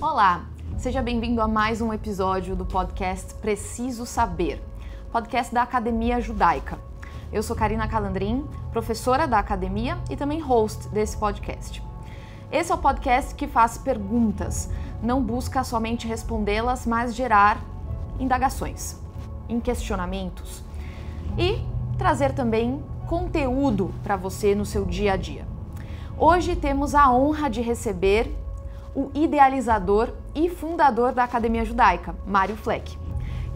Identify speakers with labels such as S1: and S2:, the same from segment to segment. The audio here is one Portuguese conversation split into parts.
S1: Olá, seja bem-vindo a mais um episódio do podcast Preciso Saber, podcast da Academia Judaica. Eu sou Karina Calandrin, professora da Academia e também host desse podcast. Esse é o podcast que faz perguntas, não busca somente respondê-las, mas gerar indagações, questionamentos e trazer também conteúdo para você no seu dia a dia. Hoje temos a honra de receber o idealizador e fundador da Academia Judaica, Mário Fleck,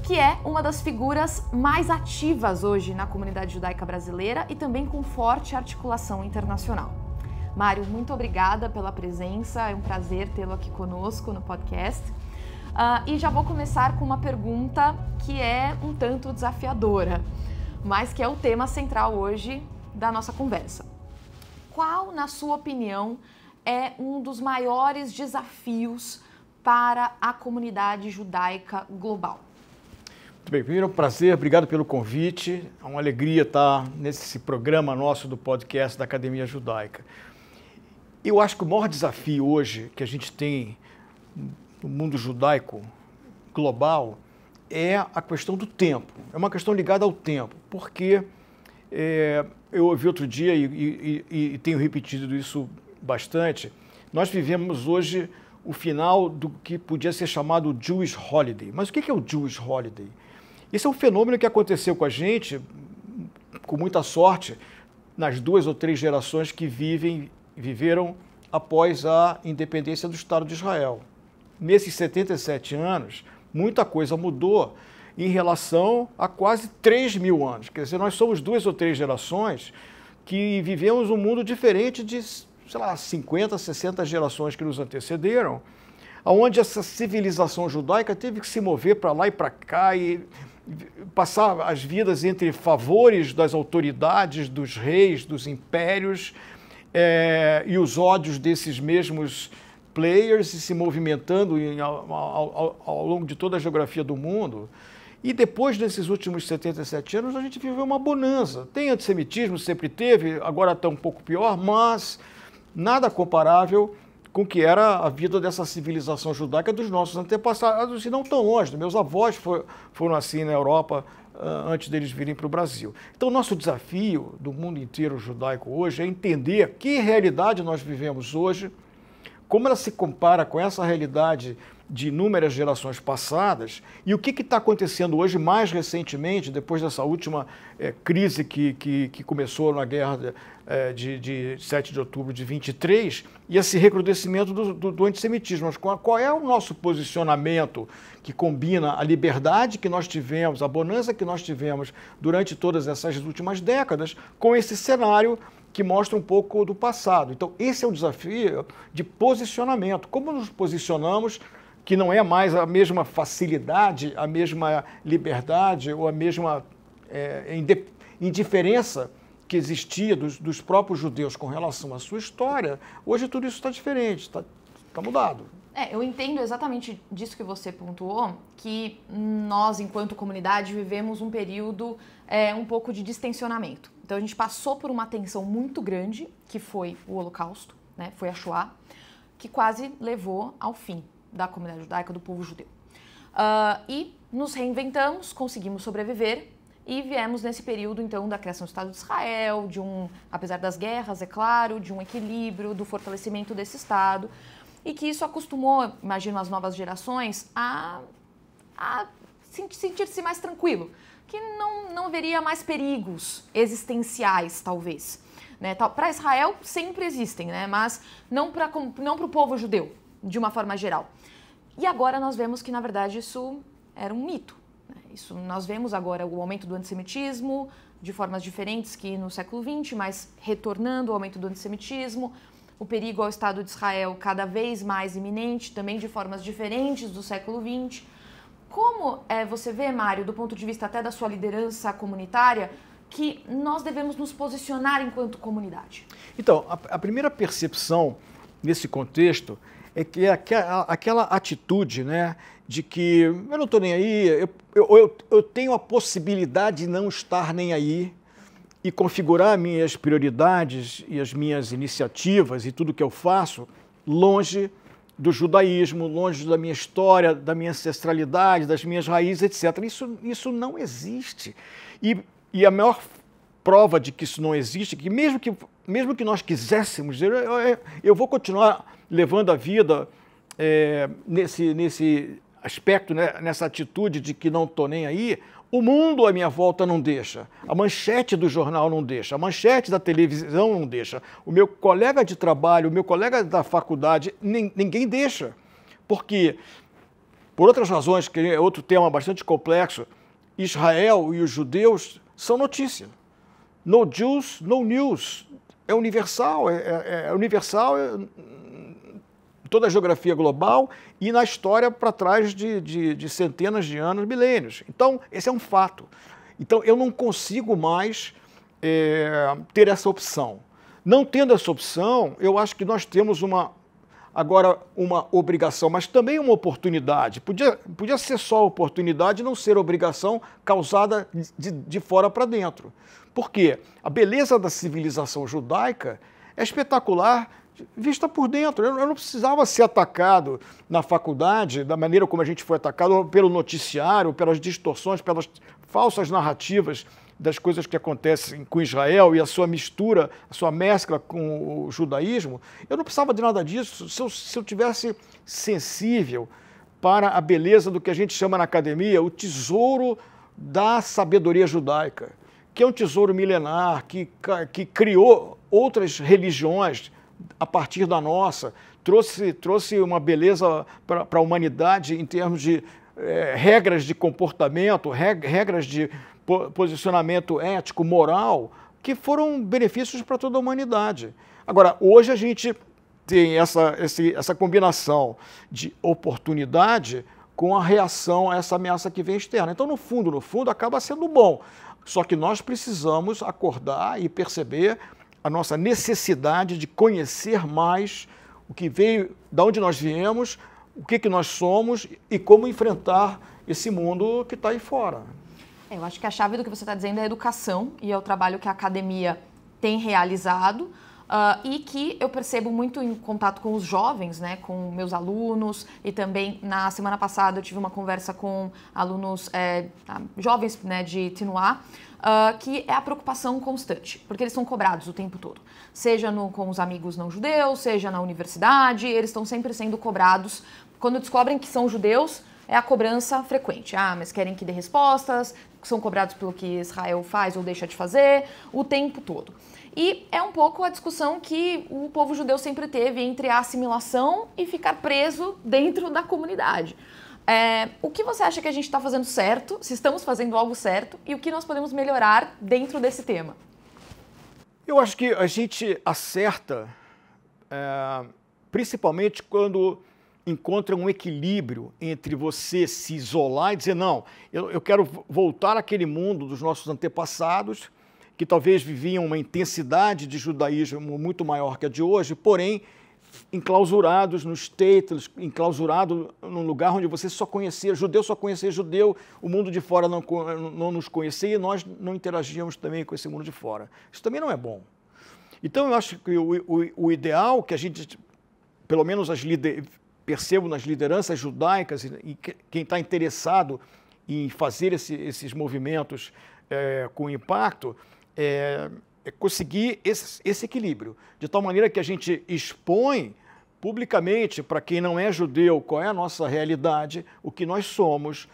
S1: que é uma das figuras mais ativas hoje na comunidade judaica brasileira e também com forte articulação internacional. Mário, muito obrigada pela presença, é um prazer tê-lo aqui conosco no podcast. E já vou começar com uma pergunta que é um tanto desafiadora, mas que é o tema central hoje da nossa conversa. Qual, na sua opinião, é um dos maiores desafios para a comunidade judaica global?
S2: Muito bem, primeiro é um prazer, obrigado pelo convite. É uma alegria estar nesse programa nosso do podcast da Academia Judaica. Eu acho que o maior desafio hoje que a gente tem no mundo judaico global é a questão do tempo. É uma questão ligada ao tempo, porque eu ouvi outro dia e tenho repetido isso bastante, nós vivemos hoje o final do que podia ser chamado Jewish Holiday. Mas o que é o Jewish Holiday? Esse é um fenômeno que aconteceu com a gente, com muita sorte, nas 2 ou 3 gerações que viveram após a independência do Estado de Israel. Nesses 77 anos, muita coisa mudou em relação a quase 3.000 anos. Quer dizer, nós somos 2 ou 3 gerações que vivemos um mundo diferente de, sei lá, 50, 60 gerações que nos antecederam, onde essa civilização judaica teve que se mover para lá e para cá e passar as vidas entre favores das autoridades, dos reis, dos impérios e os ódios desses mesmos players e se movimentando ao longo de toda a geografia do mundo. E depois desses últimos 77 anos, a gente viveu uma bonança. Tem antissemitismo, sempre teve, agora está um pouco pior, mas nada comparável com o que era a vida dessa civilização judaica dos nossos antepassados, e não tão longe. Meus avós foram assim na Europa antes deles virem para o Brasil. Então, nosso desafio do mundo inteiro judaico hoje é entender que realidade nós vivemos hoje, como ela se compara com essa realidade de inúmeras gerações passadas e o que está acontecendo hoje mais recentemente, depois dessa última crise que começou na guerra de 7 de outubro de 23 e esse recrudescimento do antissemitismo. Mas qual é o nosso posicionamento que combina a liberdade que nós tivemos, a bonança que nós tivemos durante todas essas últimas décadas com esse cenário que mostra um pouco do passado. Então, esse é o desafio de posicionamento. Como nos posicionamos, que não é mais a mesma facilidade, a mesma liberdade ou a mesma indiferença que existia dos próprios judeus com relação à sua história, hoje tudo isso está diferente, está mudado.
S1: Eu entendo exatamente disso que você pontuou, que nós, enquanto comunidade, vivemos um período um pouco de distensionamento. Então, a gente passou por uma tensão muito grande, que foi o Holocausto, né? Foi a Shoah, que quase levou ao fim da comunidade judaica, do povo judeu. E nos reinventamos, conseguimos sobreviver e viemos nesse período, então, da criação do Estado de Israel, apesar das guerras, é claro, de um equilíbrio, do fortalecimento desse Estado, e que isso acostumou, imagino, as novas gerações a sentir-se mais tranquilo, que não haveria mais perigos existenciais, talvez. Né? Para Israel sempre existem, né? Mas não para o povo judeu, de uma forma geral. E agora nós vemos que, na verdade, isso era um mito. Né? Nós vemos agora o aumento do antissemitismo de formas diferentes que no século XX, mas retornando ao aumento do antissemitismo, o perigo ao Estado de Israel cada vez mais iminente, também de formas diferentes do século XX. Como você vê, Mário, do ponto de vista até da sua liderança comunitária, que nós devemos nos posicionar enquanto comunidade?
S2: Então, a primeira percepção nesse contexto é que aquela atitude, né, de que eu não estou nem aí, eu tenho a possibilidade de não estar nem aí e configurar minhas prioridades e as minhas iniciativas e tudo que eu faço longe do judaísmo, longe da minha história, da minha ancestralidade, das minhas raízes, etc. Isso não existe. E a maior prova de que isso não existe, que mesmo que nós quiséssemos, eu vou continuar levando a vida nesse aspecto, né, nessa atitude de que não estou nem aí, o mundo à minha volta não deixa, a manchete do jornal não deixa, a manchete da televisão não deixa, o meu colega de trabalho, o meu colega da faculdade, ninguém deixa. Porque, por outras razões, que é outro tema bastante complexo, Israel e os judeus são notícia. No Jews, no news. É universal, é universal em toda a geografia global e na história para trás de centenas de anos, milênios. Então, esse é um fato. Então, eu não consigo mais ter essa opção. Não tendo essa opção, eu acho que nós temos agora uma obrigação, mas também uma oportunidade. Podia ser só oportunidade e não ser obrigação causada de fora para dentro. Por quê? A beleza da civilização judaica é espetacular vista por dentro. Eu não precisava ser atacado na faculdade da maneira como a gente foi atacado pelo noticiário, pelas distorções, pelas falsas narrativas das coisas que acontecem com Israel e a sua mistura, a sua mescla com o judaísmo. Eu não precisava de nada disso se eu tivesse sensível para a beleza do que a gente chama na academia o tesouro da sabedoria judaica, que é um tesouro milenar, que criou outras religiões a partir da nossa, trouxe uma beleza para a humanidade em termos de regras de comportamento, regras de posicionamento ético, moral, que foram benefícios para toda a humanidade. Agora, hoje a gente tem essa combinação de oportunidade com a reação a essa ameaça que vem externa. Então, no fundo, acaba sendo bom. Só que nós precisamos acordar e perceber a nossa necessidade de conhecer mais o que veio, de onde nós viemos, o que nós somos e como enfrentar esse mundo que está aí fora.
S1: Eu acho que a chave do que você está dizendo é a educação e é o trabalho que a academia tem realizado e que eu percebo muito em contato com os jovens, né, com meus alunos, e também na semana passada eu tive uma conversa com alunos jovens, né, de Tinuá, que é a preocupação constante, porque eles são cobrados o tempo todo, seja com os amigos não judeus, seja na universidade, eles estão sempre sendo cobrados. Quando descobrem que são judeus, é a cobrança frequente. Mas querem que dê respostas, são cobrados pelo que Israel faz ou deixa de fazer, o tempo todo. E é um pouco a discussão que o povo judeu sempre teve entre a assimilação e ficar preso dentro da comunidade. O que você acha que a gente está fazendo certo, se estamos fazendo algo certo, e o que nós podemos melhorar dentro desse tema?
S2: Eu acho que a gente acerta, principalmente quando encontra um equilíbrio entre você se isolar e dizer, não, eu quero voltar àquele mundo dos nossos antepassados, que talvez viviam uma intensidade de judaísmo muito maior que a de hoje, porém enclausurados no status, enclausurado num lugar onde você só conhecia judeu, o mundo de fora não nos conhecia e nós não interagíamos também com esse mundo de fora. Isso também não é bom. Então eu acho que o ideal que a gente, pelo menos percebo nas lideranças judaicas e quem está interessado em fazer esses movimentos com impacto, é conseguir esse equilíbrio, de tal maneira que a gente expõe publicamente para quem não é judeu qual é a nossa realidade, o que nós somos,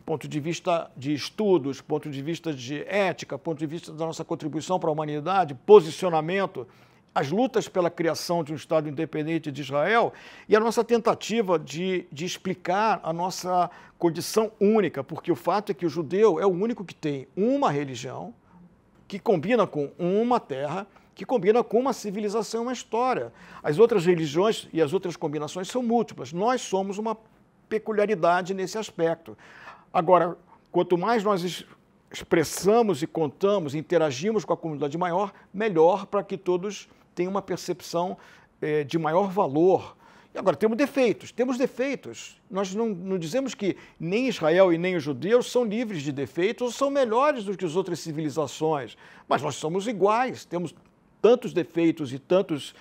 S2: ponto de vista de estudos, ponto de vista de ética, ponto de vista da nossa contribuição para a humanidade, posicionamento, as lutas pela criação de um Estado independente de Israel e a nossa tentativa de explicar a nossa condição única, porque o fato é que o judeu é o único que tem uma religião, que combina com uma terra, que combina com uma civilização e uma história. As outras religiões e as outras combinações são múltiplas. Nós somos uma peculiaridade nesse aspecto. Agora, quanto mais nós expressamos e contamos, interagimos com a comunidade maior, melhor para que todos tenham uma percepção de maior valor. E agora, temos defeitos. Nós não dizemos que nem Israel e nem os judeus são livres de defeitos ou são melhores do que as outras civilizações, mas nós somos iguais, temos tantos defeitos e tantos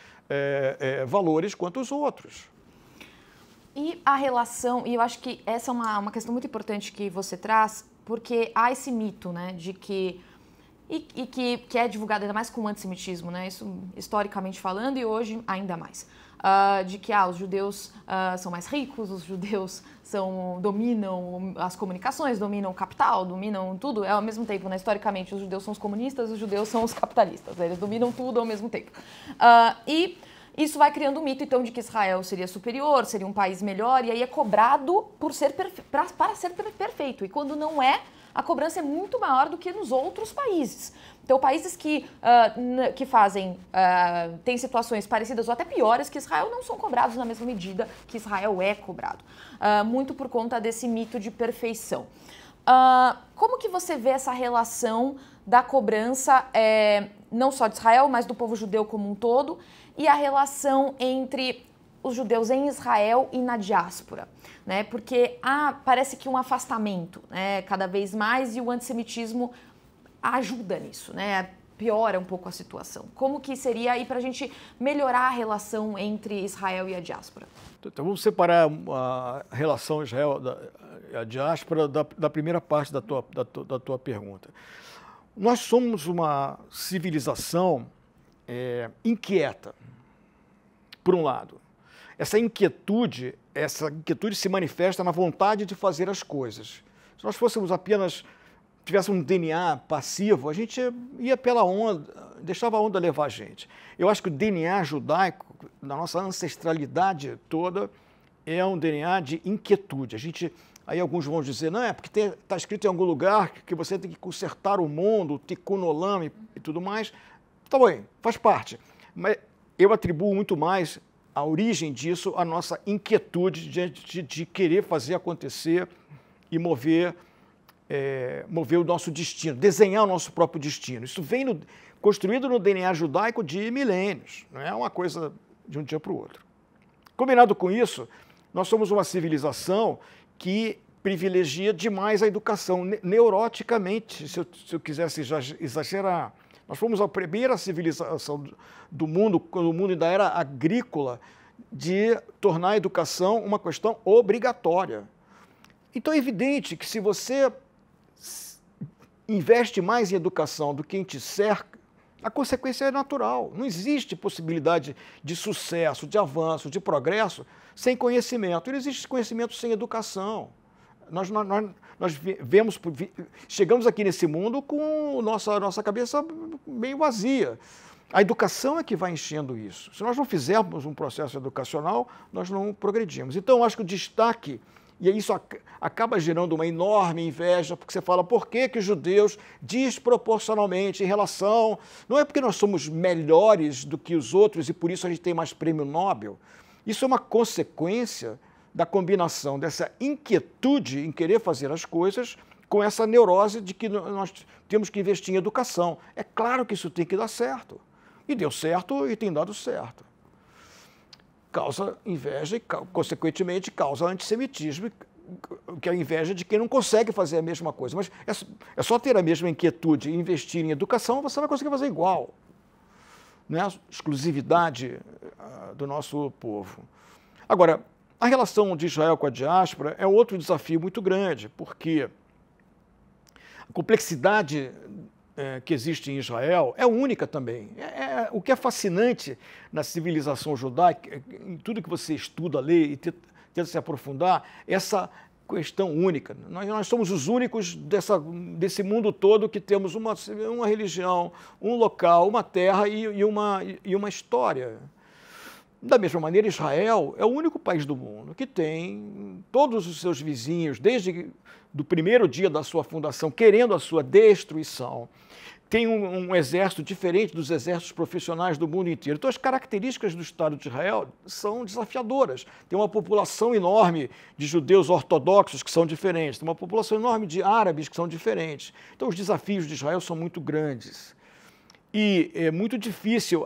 S2: valores quanto os outros.
S1: E a relação, e eu acho que essa é uma questão muito importante que você traz, porque há esse mito, né, de que, que é divulgado ainda mais com o antissemitismo, né, isso historicamente falando e hoje ainda mais, de que os judeus são mais ricos, os judeus dominam as comunicações, dominam o capital, dominam tudo, ao mesmo tempo, né, historicamente os judeus são os comunistas, os judeus são os capitalistas, né, eles dominam tudo ao mesmo tempo. E isso vai criando um mito, então, de que Israel seria superior, seria um país melhor, e aí é cobrado para ser perfeito. E quando não é, a cobrança é muito maior do que nos outros países. Então, países que têm situações parecidas ou até piores que Israel não são cobrados na mesma medida que Israel é cobrado. Muito por conta desse mito de perfeição. Como que você vê essa relação da cobrança, não só de Israel, mas do povo judeu como um todo, e a relação entre os judeus em Israel e na diáspora, né? Porque parece que um afastamento, né, cada vez mais, e o antissemitismo ajuda nisso, né? Piora um pouco a situação. Como que seria aí para a gente melhorar a relação entre Israel e a diáspora?
S2: Então vamos separar a relação Israel e a diáspora da primeira parte da tua pergunta. Nós somos uma civilização inquieta, por um lado. Essa inquietude se manifesta na vontade de fazer as coisas. Se nós tivéssemos um DNA passivo, a gente ia pela onda, deixava a onda levar a gente. Eu acho que o DNA judaico, na nossa ancestralidade toda, é um DNA de inquietude. Aí alguns vão dizer, não, porque está escrito em algum lugar que você tem que consertar o mundo, o tikkun olam e tudo mais. Tá bem, faz parte. Mas eu atribuo muito mais a origem disso à nossa inquietude de querer fazer acontecer e mover o nosso destino, desenhar o nosso próprio destino. Isso vem construído no DNA judaico de milênios, não é uma coisa de um dia para o outro. Combinado com isso, nós somos uma civilização que privilegia demais a educação, neuroticamente, se eu quisesse exagerar. Nós fomos a primeira civilização do mundo, quando o mundo ainda era agrícola, de tornar a educação uma questão obrigatória. Então é evidente que se você investe mais em educação do que em te cerca, a consequência é natural. Não existe possibilidade de sucesso, de avanço, de progresso sem conhecimento. Não existe conhecimento sem educação. Nós chegamos aqui nesse mundo com nossa cabeça meio vazia. A educação é que vai enchendo isso. Se nós não fizermos um processo educacional, nós não progredimos. Então, eu acho que o destaque, e isso acaba gerando uma enorme inveja, porque você fala, por que os judeus, desproporcionalmente, em relação... Não é porque nós somos melhores do que os outros e por isso a gente tem mais prêmio Nobel. Isso é uma consequência da combinação dessa inquietude em querer fazer as coisas com essa neurose de que nós temos que investir em educação. É claro que isso tem que dar certo. E deu certo e tem dado certo. Causa inveja e, consequentemente, causa antissemitismo, que é a inveja de quem não consegue fazer a mesma coisa. Mas é só ter a mesma inquietude e investir em educação, você vai conseguir fazer igual. Não é a exclusividade do nosso povo. Agora, a relação de Israel com a diáspora é outro desafio muito grande, porque a complexidade que existe em Israel é única também. O que é fascinante na civilização judaica, em tudo que você estuda, lê e tenta se aprofundar, essa questão única. Nós somos os únicos desse mundo todo que temos uma religião, um local, uma terra e uma história. Da mesma maneira, Israel é o único país do mundo que tem todos os seus vizinhos, desde do primeiro dia da sua fundação, querendo a sua destruição. Tem um exército diferente dos exércitos profissionais do mundo inteiro. Então, as características do Estado de Israel são desafiadoras. Tem uma população enorme de judeus ortodoxos que são diferentes, tem uma população enorme de árabes que são diferentes. Então, os desafios de Israel são muito grandes. E é muito difícil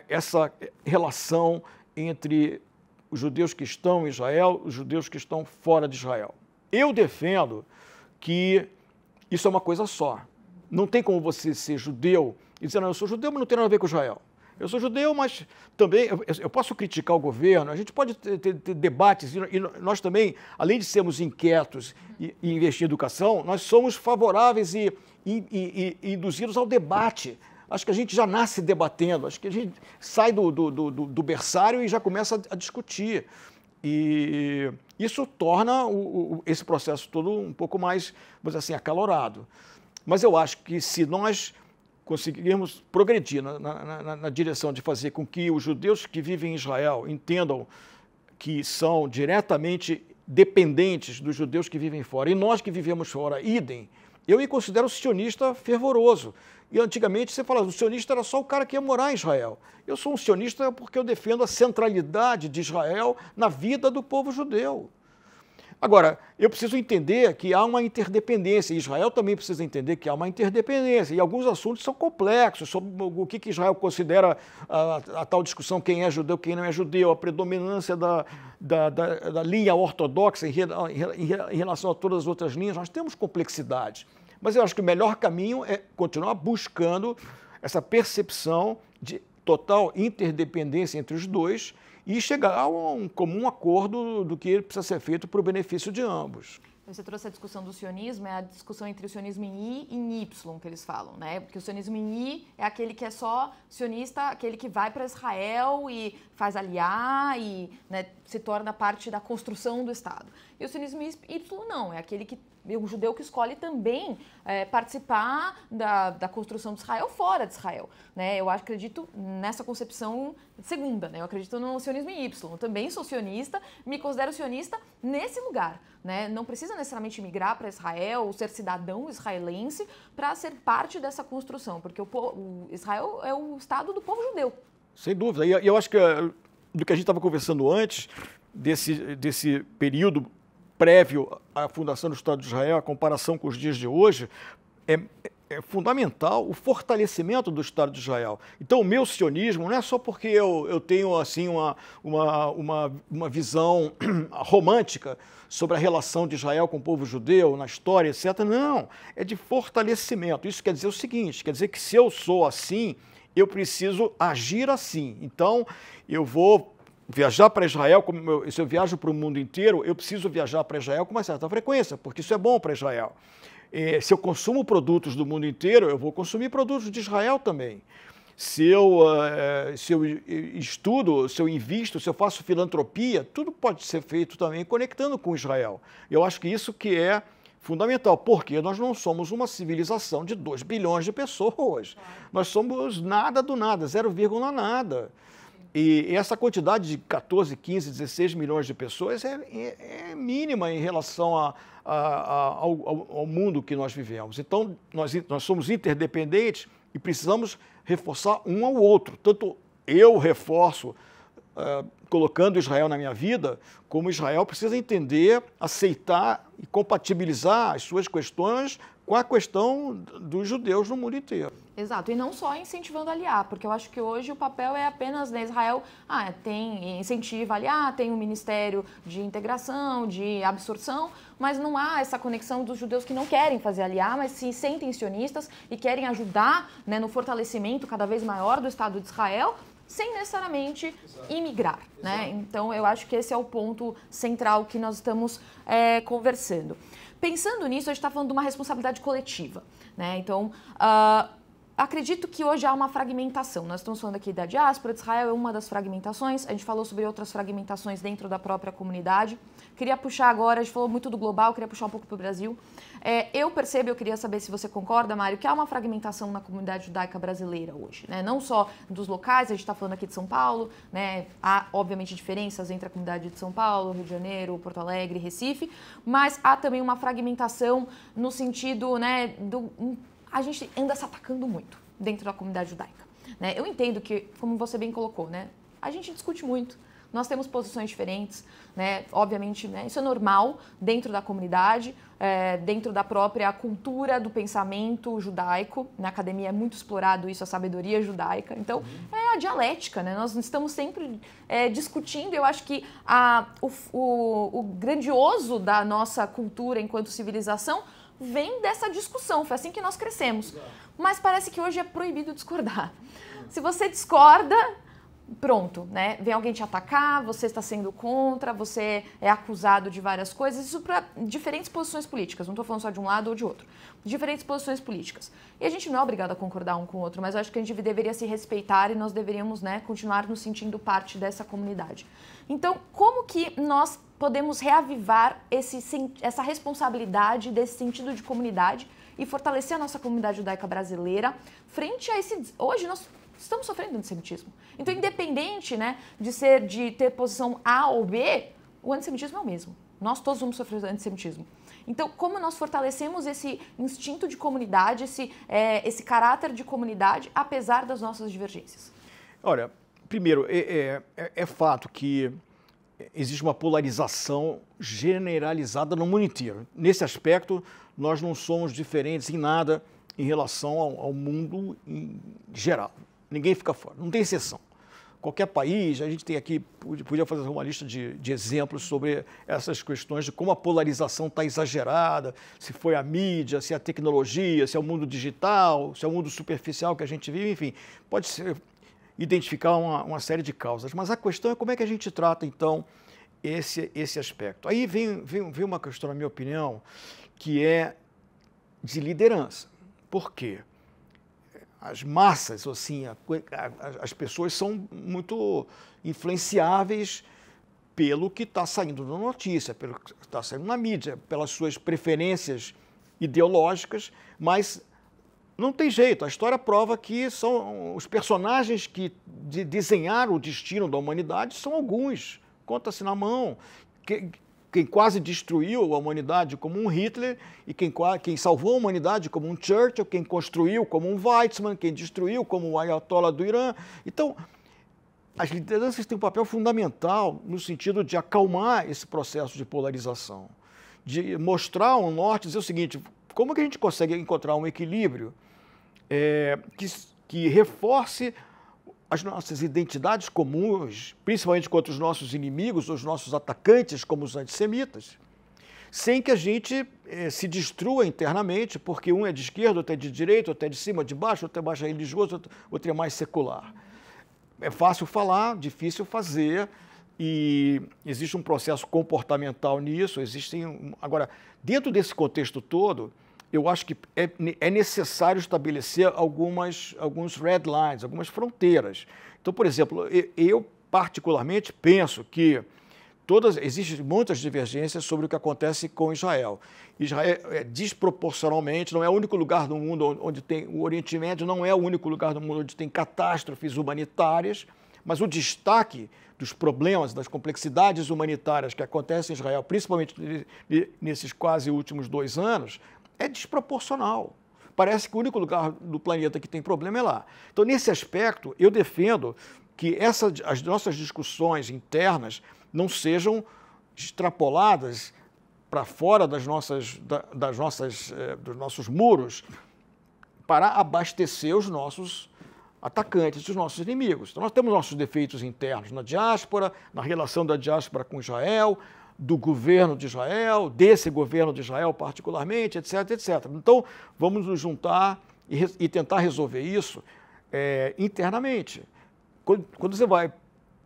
S2: essa relação entre os judeus que estão em Israel e os judeus que estão fora de Israel. Eu defendo que isso é uma coisa só. Não tem como você ser judeu e dizer, não, eu sou judeu, mas não tem nada a ver com Israel. Eu sou judeu, mas também eu posso criticar o governo, a gente pode ter debates, e nós também, além de sermos inquietos e investir em educação, nós somos favoráveis e induzidos ao debate. Acho que a gente já nasce debatendo, acho que a gente sai do berçário e já começa a discutir. E isso torna esse processo todo um pouco mais, vamos dizer assim, acalorado. Mas eu acho que se nós conseguirmos progredir na direção de fazer com que os judeus que vivem em Israel entendam que são diretamente dependentes dos judeus que vivem fora, e nós que vivemos fora, idem, eu me considero sionista fervoroso. E antigamente você falava, o sionista era só o cara que ia morar em Israel. Eu sou um sionista porque eu defendo a centralidade de Israel na vida do povo judeu. Agora, eu preciso entender que há uma interdependência, e Israel também precisa entender que há uma interdependência, e alguns assuntos são complexos, sobre o que Israel considera a tal discussão, quem é judeu, quem não é judeu, a predominância da linha ortodoxa em relação a todas as outras linhas. Nós temos complexidade, mas eu acho que o melhor caminho é continuar buscando essa percepção de total interdependência entre os dois, e chegar a um comum acordo do que precisa ser feito para o benefício de ambos.
S1: Você trouxe a discussão do sionismo, é a discussão entre o sionismo em I e em Y, que eles falam, né? Porque o sionismo em I é aquele que é só sionista, aquele que vai para Israel e faz aliar e, né, se torna parte da construção do Estado. E o sionismo Y não, é aquele que o judeu que escolhe também participar da construção de Israel fora de Israel, né? Eu acredito nessa concepção segunda, né? Eu acredito no sionismo em Y. Eu também sou sionista, me considero sionista nesse lugar, né? Não precisa necessariamente migrar para Israel ou ser cidadão israelense para ser parte dessa construção, porque o Israel é o Estado do povo judeu.
S2: Sem dúvida. E eu acho que do que a gente estava conversando antes, desse período prévio à fundação do Estado de Israel, a comparação com os dias de hoje, é fundamental o fortalecimento do Estado de Israel. Então, o meu sionismo não é só porque eu tenho assim, uma visão romântica sobre a relação de Israel com o povo judeu, na história, etc. Não, é de fortalecimento. Isso quer dizer o seguinte, quer dizer que se eu sou assim, eu preciso agir assim. Então, eu vou viajar para Israel, se eu viajo para o mundo inteiro, eu preciso viajar para Israel com uma certa frequência, porque isso é bom para Israel. Se eu consumo produtos do mundo inteiro, eu vou consumir produtos de Israel também. Se eu estudo, se eu invisto, se eu faço filantropia, tudo pode ser feito também conectando com Israel. Eu acho que isso que é fundamental, porque nós não somos uma civilização de 2 bilhões de pessoas. Nós somos nada do nada, 0, nada. E essa quantidade de 14, 15, 16 milhões de pessoas é mínima em relação ao mundo que nós vivemos. Então, nós somos interdependentes e precisamos reforçar um ao outro. Tanto eu reforço colocando Israel na minha vida, como Israel precisa entender, aceitar e compatibilizar as suas questões com a questão dos judeus no mundo inteiro.
S1: Exato, e não só incentivando a aliar, porque eu acho que hoje o papel é apenas, né, Israel tem incentiva a aliar, tem um ministério de integração, de absorção, mas não há essa conexão dos judeus que não querem fazer aliar, mas se sentem sionistas e querem ajudar, né, no fortalecimento cada vez maior do Estado de Israel, sem necessariamente imigrar, né? Então, eu acho que esse é o ponto central que nós estamos conversando. Pensando nisso, a gente está falando de uma responsabilidade coletiva, né? Então, acredito que hoje há uma fragmentação. Nós estamos falando aqui da diáspora de Israel, é uma das fragmentações. A gente falou sobre outras fragmentações dentro da própria comunidade. Queria puxar agora, a gente falou muito do global, queria puxar um pouco para o Brasil. Eu percebo, eu queria saber se você concorda, Mário, que há uma fragmentação na comunidade judaica brasileira hoje, né? Não só dos locais, a gente está falando aqui de São Paulo, né? Há, obviamente, diferenças entre a comunidade de São Paulo, Rio de Janeiro, Porto Alegre, Recife, mas há também uma fragmentação no sentido, né, a gente anda se atacando muito dentro da comunidade judaica, né? Eu entendo que, como você bem colocou, né, a gente discute muito, nós temos posições diferentes, né? Obviamente, né, isso é normal dentro da comunidade, dentro da própria cultura do pensamento judaico. Na academia é muito explorado isso, a sabedoria judaica. Então, é a dialética, né? Nós estamos sempre discutindo. Eu acho que o grandioso da nossa cultura enquanto civilização vem dessa discussão, foi assim que nós crescemos. Mas parece que hoje é proibido discordar. Se você discorda, pronto, né? Vem alguém te atacar, você está sendo contra, você é acusado de várias coisas, isso para diferentes posições políticas, não estou falando só de um lado ou de outro, diferentes posições políticas. E a gente não é obrigado a concordar um com o outro, mas eu acho que a gente deveria se respeitar e nós deveríamos, né, continuar nos sentindo parte dessa comunidade. Então, como que nós podemos reavivar essa responsabilidade desse sentido de comunidade e fortalecer a nossa comunidade judaica brasileira frente a esse... Hoje nós estamos sofrendo antissemitismo. Então, independente, né, de ter posição A ou B, o antissemitismo é o mesmo. Nós todos vamos sofrer antissemitismo. Então, como nós fortalecemos esse instinto de comunidade, esse caráter de comunidade, apesar das nossas divergências?
S2: Olha, primeiro, é fato que existe uma polarização generalizada no mundo inteiro. Nesse aspecto, nós não somos diferentes em nada em relação ao mundo em geral. Ninguém fica fora, não tem exceção. Qualquer país, a gente tem aqui, podia fazer uma lista de exemplos sobre essas questões de como a polarização está exagerada, se foi a mídia, se é a tecnologia, se é o mundo digital, se é o mundo superficial que a gente vive, enfim, pode ser identificar uma série de causas. Mas a questão é como é que a gente trata, então, esse aspecto. Aí vem uma questão, na minha opinião, que é de liderança. Por quê? As massas, assim, as pessoas são muito influenciáveis pelo que está saindo na notícia, pelo que está saindo na mídia, pelas suas preferências ideológicas, mas não tem jeito. A história prova que são os personagens que desenharam o destino da humanidade são alguns, conta-se na mão. Quem quase destruiu a humanidade como um Hitler e quem salvou a humanidade como um Churchill, quem construiu como um Weizmann, quem destruiu como o Ayatollah do Irã. Então, as lideranças têm um papel fundamental no sentido de acalmar esse processo de polarização, de mostrar ao norte, dizer o seguinte, como é que a gente consegue encontrar um equilíbrio que reforce as nossas identidades comuns, principalmente contra os nossos inimigos, os nossos atacantes, como os antissemitas, sem que a gente se destrua internamente, porque um é de esquerda, outro é de direita, outro é de cima, de baixo, outro é mais religioso, outro é mais secular. É fácil falar, difícil fazer, e existe um processo comportamental nisso, Agora, dentro desse contexto todo, eu acho que é necessário estabelecer alguns red lines, algumas fronteiras. Então, por exemplo, eu particularmente penso que existem muitas divergências sobre o que acontece com Israel. Israel desproporcionalmente, não é o único lugar do mundo onde tem... O Oriente Médio não é o único lugar do mundo onde tem catástrofes humanitárias, mas o destaque dos problemas, das complexidades humanitárias que acontecem em Israel, principalmente nesses quase últimos 2 anos, é desproporcional. Parece que o único lugar do planeta que tem problema é lá. Então, nesse aspecto, eu defendo que as nossas discussões internas não sejam extrapoladas para fora dos nossos muros para abastecer os nossos atacantes, os nossos inimigos. Então, nós temos nossos defeitos internos na diáspora, na relação da diáspora com Israel, do governo de Israel, desse governo de Israel particularmente, etc, etc. Então, vamos nos juntar e tentar resolver isso internamente. Quando você vai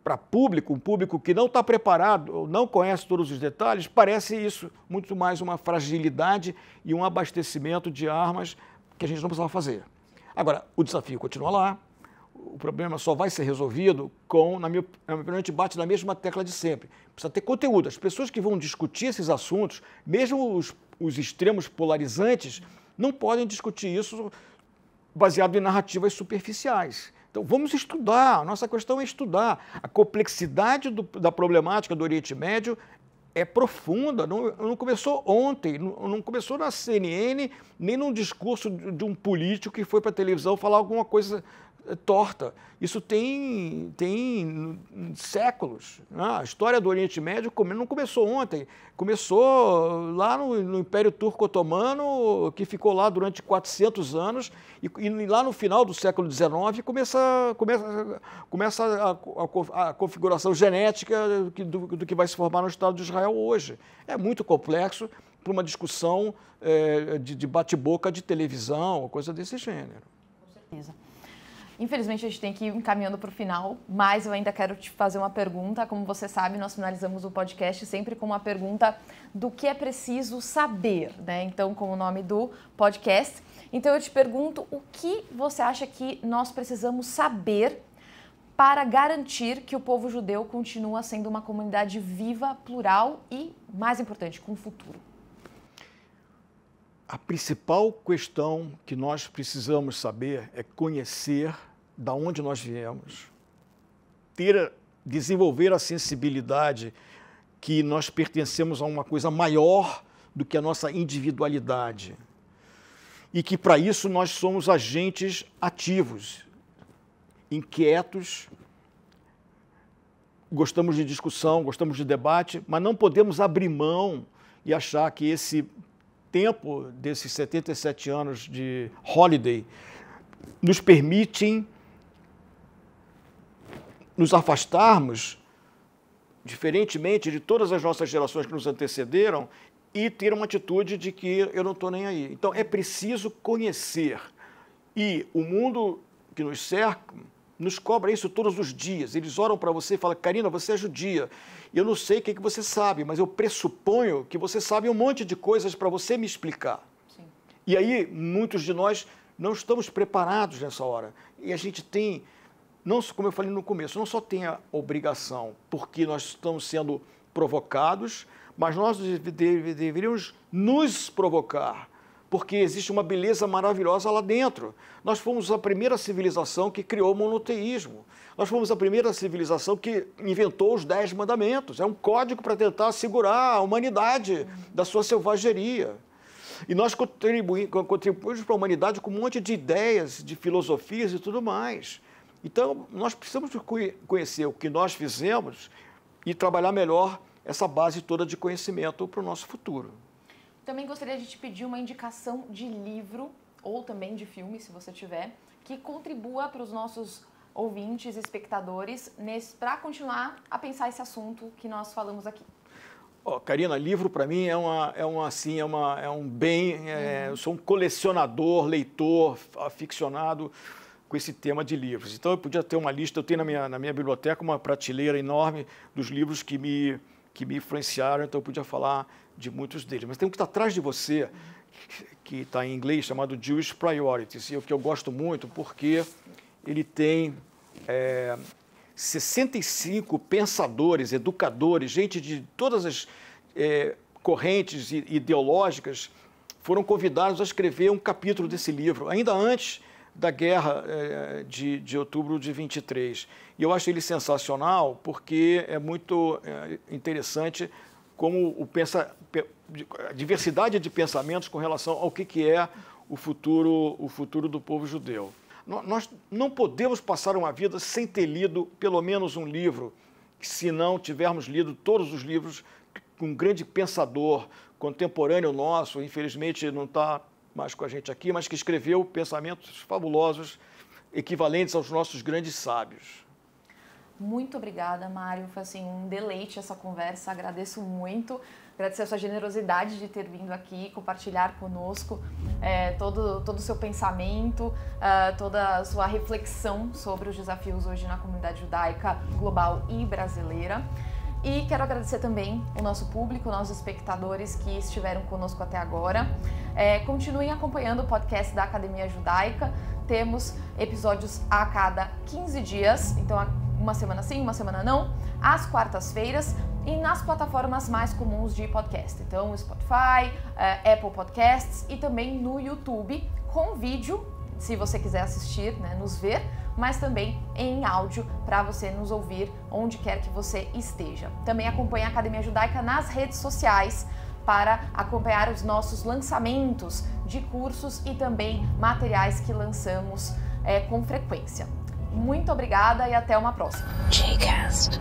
S2: para um público que não está preparado, ou não conhece todos os detalhes, parece isso muito mais uma fragilidade e um abastecimento de armas que a gente não precisava fazer. Agora, o desafio continua lá. O problema só vai ser resolvido na minha opinião, a gente bate na mesma tecla de sempre. Precisa ter conteúdo. As pessoas que vão discutir esses assuntos, mesmo os extremos polarizantes, não podem discutir isso baseado em narrativas superficiais. Então, vamos estudar. A nossa questão é estudar. A complexidade da problemática do Oriente Médio é profunda, não começou ontem, não começou na CNN, nem num discurso de um político que foi para a televisão falar alguma coisa torta. Isso tem séculos. A história do Oriente Médio não começou ontem, começou lá no Império Turco Otomano, que ficou lá durante 400 anos, e lá no final do século XIX começa a configuração genética do que vai se formar no Estado de Israel hoje. É muito complexo para uma discussão de bate-boca de televisão, ou coisa desse gênero.
S1: Com certeza. Infelizmente, a gente tem que ir encaminhando para o final, mas eu ainda quero te fazer uma pergunta. Como você sabe, nós finalizamos o podcast sempre com uma pergunta do que é preciso saber, né? Então, com o nome do podcast. Então, eu te pergunto, o que você acha que nós precisamos saber para garantir que o povo judeu continua sendo uma comunidade viva, plural e, mais importante, com futuro?
S2: A principal questão que nós precisamos saber é conhecer de onde nós viemos, desenvolver a sensibilidade que nós pertencemos a uma coisa maior do que a nossa individualidade e que para isso nós somos agentes ativos, inquietos, gostamos de discussão, gostamos de debate, mas não podemos abrir mão e achar que esse tempo desses 77 anos de holiday nos permitem nos afastarmos, diferentemente de todas as nossas gerações que nos antecederam, e ter uma atitude de que eu não estou nem aí. Então, é preciso conhecer. E o mundo que nos cerca nos cobra isso todos os dias. Eles oram para você e falam, Karina, você é judia. Eu não sei o que você sabe, mas eu pressuponho que você sabe um monte de coisas para você me explicar. Sim. E aí, muitos de nós não estamos preparados nessa hora. E a gente tem, não, como eu falei no começo, não só tem a obrigação, porque nós estamos sendo provocados, mas nós deveríamos nos provocar, porque existe uma beleza maravilhosa lá dentro. Nós fomos a primeira civilização que criou o monoteísmo. Nós fomos a primeira civilização que inventou os 10 mandamentos. É um código para tentar segurar a humanidade da sua selvageria. E nós contribuímos para a humanidade com um monte de ideias, de filosofias e tudo mais. Então, nós precisamos conhecer o que nós fizemos e trabalhar melhor essa base toda de conhecimento para o nosso futuro.
S1: Também gostaria de te pedir uma indicação de livro, ou também de filme, se você tiver, que contribua para os nossos ouvintes e espectadores para continuar a pensar esse assunto que nós falamos aqui.
S2: Karina, livro para mim é um bem, eu sou um colecionador, leitor, aficionado com esse tema de livros. Então eu podia ter uma lista, eu tenho na minha biblioteca uma prateleira enorme dos livros que me influenciaram, então eu podia falar de muitos deles. Mas tem um que está atrás de você, que está em inglês, chamado Jewish Priorities, e o que eu gosto muito porque ele tem 65 pensadores, educadores, gente de todas as correntes ideológicas, foram convidados a escrever um capítulo desse livro, ainda antes da guerra de outubro de 23. E eu acho ele sensacional porque é muito interessante como a diversidade de pensamentos com relação ao que é o futuro do povo judeu. Nós não podemos passar uma vida sem ter lido pelo menos um livro, se não tivermos lido todos os livros que um grande pensador contemporâneo nosso, infelizmente não está mais com a gente aqui, mas que escreveu pensamentos fabulosos, equivalentes aos nossos grandes sábios.
S1: Muito obrigada, Mário. Foi assim, um deleite essa conversa. Agradeço muito. Agradecer a sua generosidade de ter vindo aqui compartilhar conosco todo o seu pensamento, toda a sua reflexão sobre os desafios hoje na comunidade judaica global e brasileira. E quero agradecer também o nosso público, nossos espectadores que estiveram conosco até agora. Continuem acompanhando o podcast da Academia Judaica. Temos episódios a cada 15 dias, então uma semana sim, uma semana não, às quartas-feiras e nas plataformas mais comuns de podcast. Então, Spotify, Apple Podcasts e também no YouTube com vídeo, se você quiser assistir, né, nos ver, mas também em áudio para você nos ouvir onde quer que você esteja. Também acompanhe a Academia Judaica nas redes sociais para acompanhar os nossos lançamentos de cursos e também materiais que lançamos com frequência. Muito obrigada e até uma próxima. Jcast.